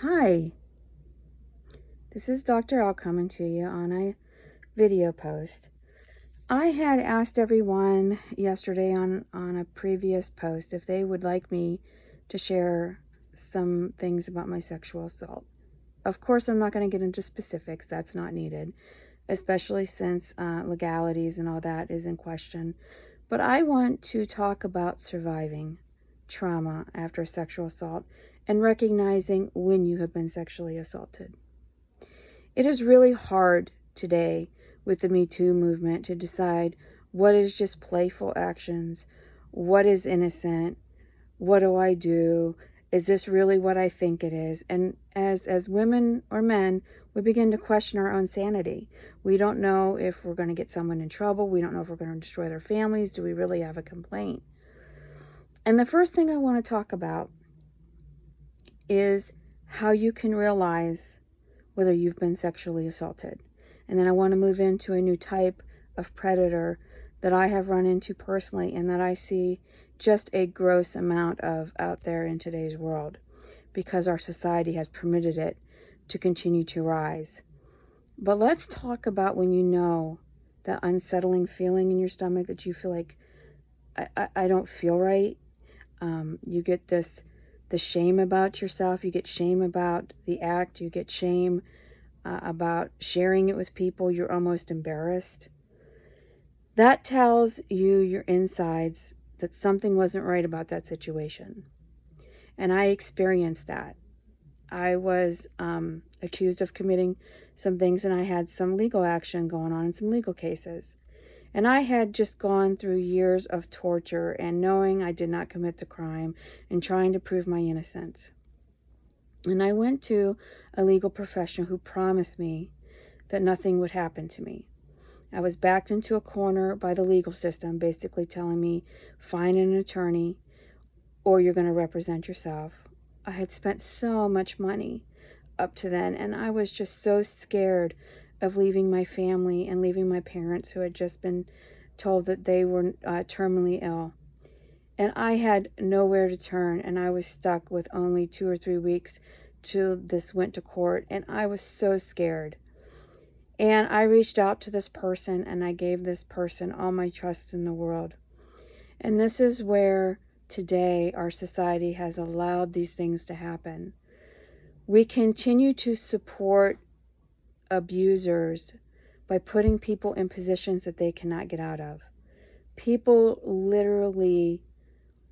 Hi, this is Dr. L coming to you on a video post. I had asked everyone yesterday on a previous post if they would like me to share some things about my sexual assault. Of course, I'm not going to get into specifics. That's not needed, especially since legalities and all that is in question. But I want to talk about surviving trauma after a sexual assault and recognizing when you have been sexually assaulted. It is really hard today with the Me Too movement to decide what is just playful actions, what is innocent, what do I do, is this really what I think it is? And as women or men, we begin to question our own sanity. We don't know if we're going to get someone in trouble. We don't know if we're going to destroy their families. Do we really have a complaint? And the first thing I want to talk about is how you can realize whether you've been sexually assaulted. And then I want to move into a new type of predator that I have run into personally and that I see just a gross amount of out there in today's world because our society has permitted it to continue to rise. But let's talk about when you know that unsettling feeling in your stomach that you feel like, I don't feel right. You get the shame about yourself. You get shame about the act. You get shame about sharing it with people. You're almost embarrassed. That tells you your insides that something wasn't right about that situation. And I experienced that. I was accused of committing some things, and I had some legal action going on in some legal cases. And I had just gone through years of torture and knowing I did not commit the crime and trying to prove my innocence. And I went to a legal professional who promised me that nothing would happen to me. I was backed into a corner by the legal system, basically telling me, find an attorney or you're going to represent yourself. I had spent so much money up to then, and I was just so scared of leaving my family and leaving my parents who had just been told that they were terminally ill. And I had nowhere to turn, and I was stuck with only 2 or 3 weeks till this went to court, and I was so scared. And I reached out to this person, and I gave this person all my trust in the world. And this is where today our society has allowed these things to happen. We continue to support abusers by putting people in positions that they cannot get out of. People literally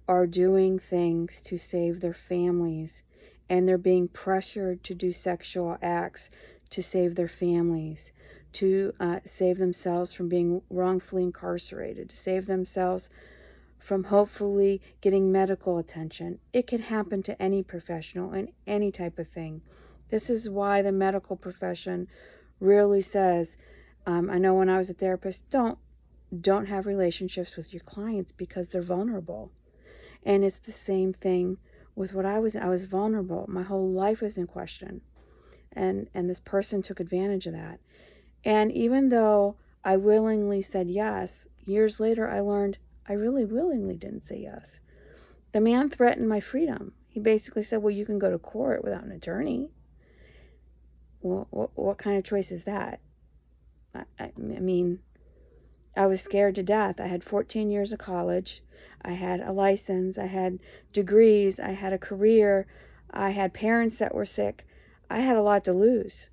are doing things to save their families, and they're being pressured to do sexual acts to save their families, to save themselves from being wrongfully incarcerated, to save themselves from hopefully getting medical attention. It can happen to any professional and any type of thing. This is why the medical profession really says, I know when I was a therapist, don't have relationships with your clients because they're vulnerable. And it's the same thing with what I was vulnerable. My whole life was in question. And this person took advantage of that. And even though I willingly said yes, years later I learned I really willingly didn't say yes. The man threatened my freedom. He basically said, well, you can go to court without an attorney. Well, what kind of choice is that? I mean, I was scared to death. I had 14 years of college. I had a license. I had degrees. I had a career. I had parents that were sick. I had a lot to lose.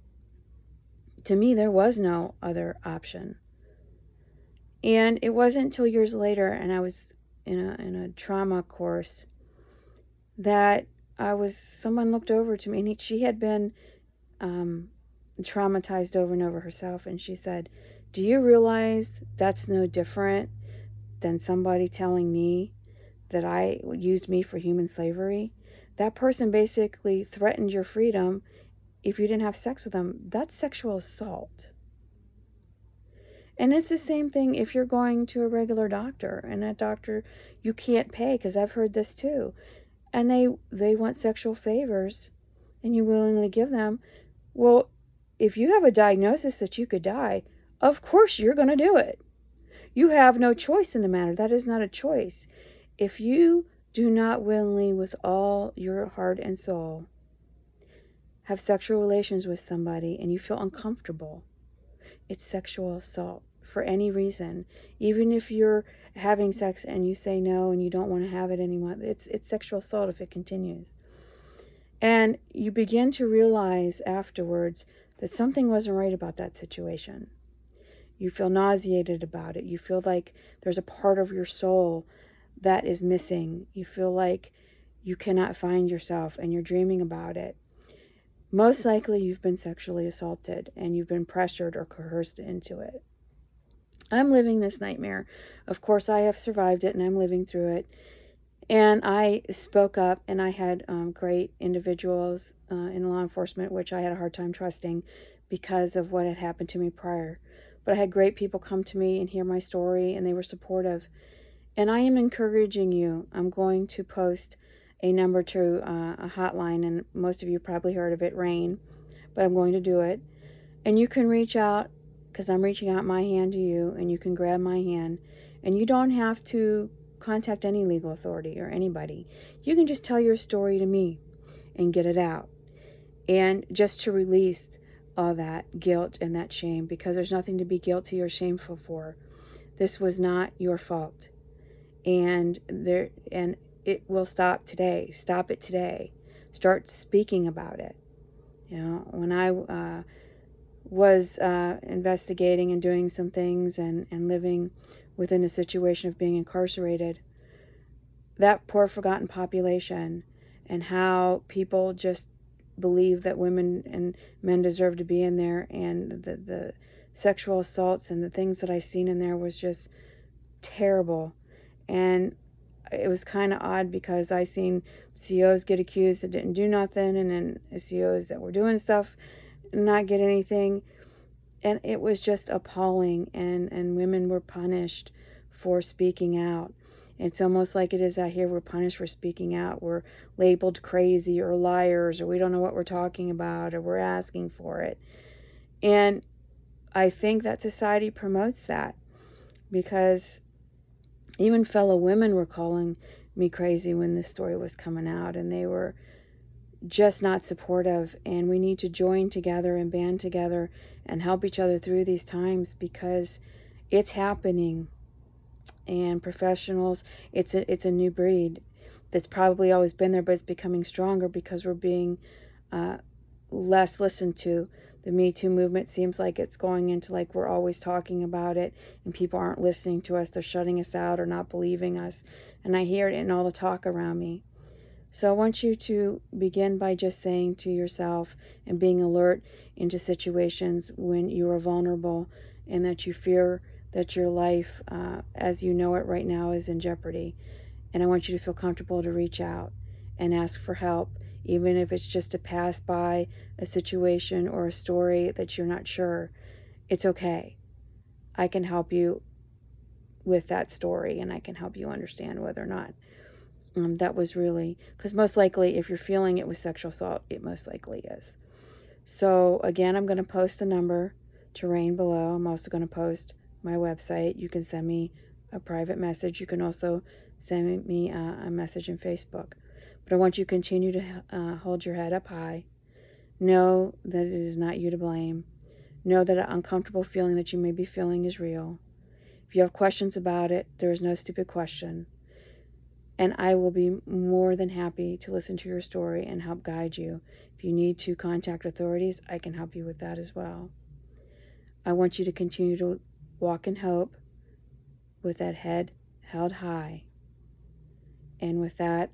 To me, there was no other option. And it wasn't until years later, and I was in a trauma course, that someone looked over to me, and she had been traumatized over and over herself, and she said, do you realize that's no different than somebody telling me that I used me for human slavery? That person basically threatened your freedom if you didn't have sex with them. That's sexual assault. And it's the same thing if you're going to a regular doctor, and that doctor you can't pay, because I've heard this too, and they want sexual favors and you willingly give them. Well, if you have a diagnosis that you could die, of course you're going to do it. You have no choice in the matter. That is not a choice. If you do not willingly, with all your heart and soul, have sexual relations with somebody and you feel uncomfortable, it's sexual assault for any reason. Even if you're having sex and you say no and you don't want to have it anymore, it's sexual assault if it continues. And you begin to realize afterwards that something wasn't right about that situation. You feel nauseated about it. You feel like there's a part of your soul that is missing. You feel like you cannot find yourself and you're dreaming about it. Most likely you've been sexually assaulted and you've been pressured or coerced into it. I'm living this nightmare. Of course, I have survived it and I'm living through it. And I spoke up, and I had great individuals in law enforcement, which I had a hard time trusting because of what had happened to me prior. But I had great people come to me and hear my story, and they were supportive. And I am encouraging you. I'm going to post a number to a hotline, and most of you probably heard of it, RAINN, but I'm going to do it. And you can reach out, because I'm reaching out my hand to you, and you can grab my hand. And you don't have to contact any legal authority or anybody. You can just tell your story to me and get it out. And just to release all that guilt and that shame, because there's nothing to be guilty or shameful for. This was not your fault. And it will stop today. Stop it today. Start speaking about it. You know, when I was investigating and doing some things and living within a situation of being incarcerated, that poor forgotten population, and how people just believe that women and men deserve to be in there, and the sexual assaults and the things that I seen in there was just terrible. And it was kind of odd because I seen COs get accused that didn't do nothing, and then COs that were doing stuff not get anything. And it was just appalling, and women were punished for speaking out. It's almost like it is out here. We're punished for speaking out. We're labeled crazy or liars, or we don't know what we're talking about, or we're asking for it. And I think that society promotes that, because even fellow women were calling me crazy when this story was coming out, and they were just not supportive. And we need to join together and band together and help each other through these times, because it's happening. And professionals, it's a new breed that's probably always been there, but it's becoming stronger because we're being less listened to. The Me Too movement seems like it's going into, like, we're always talking about it and people aren't listening to us. They're shutting us out or not believing us. And I hear it in all the talk around me. So I want you to begin by just saying to yourself and being alert into situations when you are vulnerable and that you fear that your life, as you know it right now, is in jeopardy. And I want you to feel comfortable to reach out and ask for help, even if it's just to pass by a situation or a story that you're not sure. It's okay. I can help you with that story, and I can help you understand whether or not that was really, because most likely if you're feeling it was sexual assault, it most likely is. So again, I'm going to post the number to RAINN below. I'm also going to post my website. You can send me a private message. You can also send me a message in Facebook. But I want you to continue to hold your head up high. Know that it is not you to blame. Know that an uncomfortable feeling that you may be feeling is real. If you have questions about it, there is no stupid question. And I will be more than happy to listen to your story and help guide you. If you need to contact authorities, I can help you with that as well. I want you to continue to walk in hope with that head held high. And with that,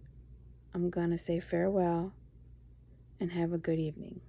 I'm going to say farewell and have a good evening.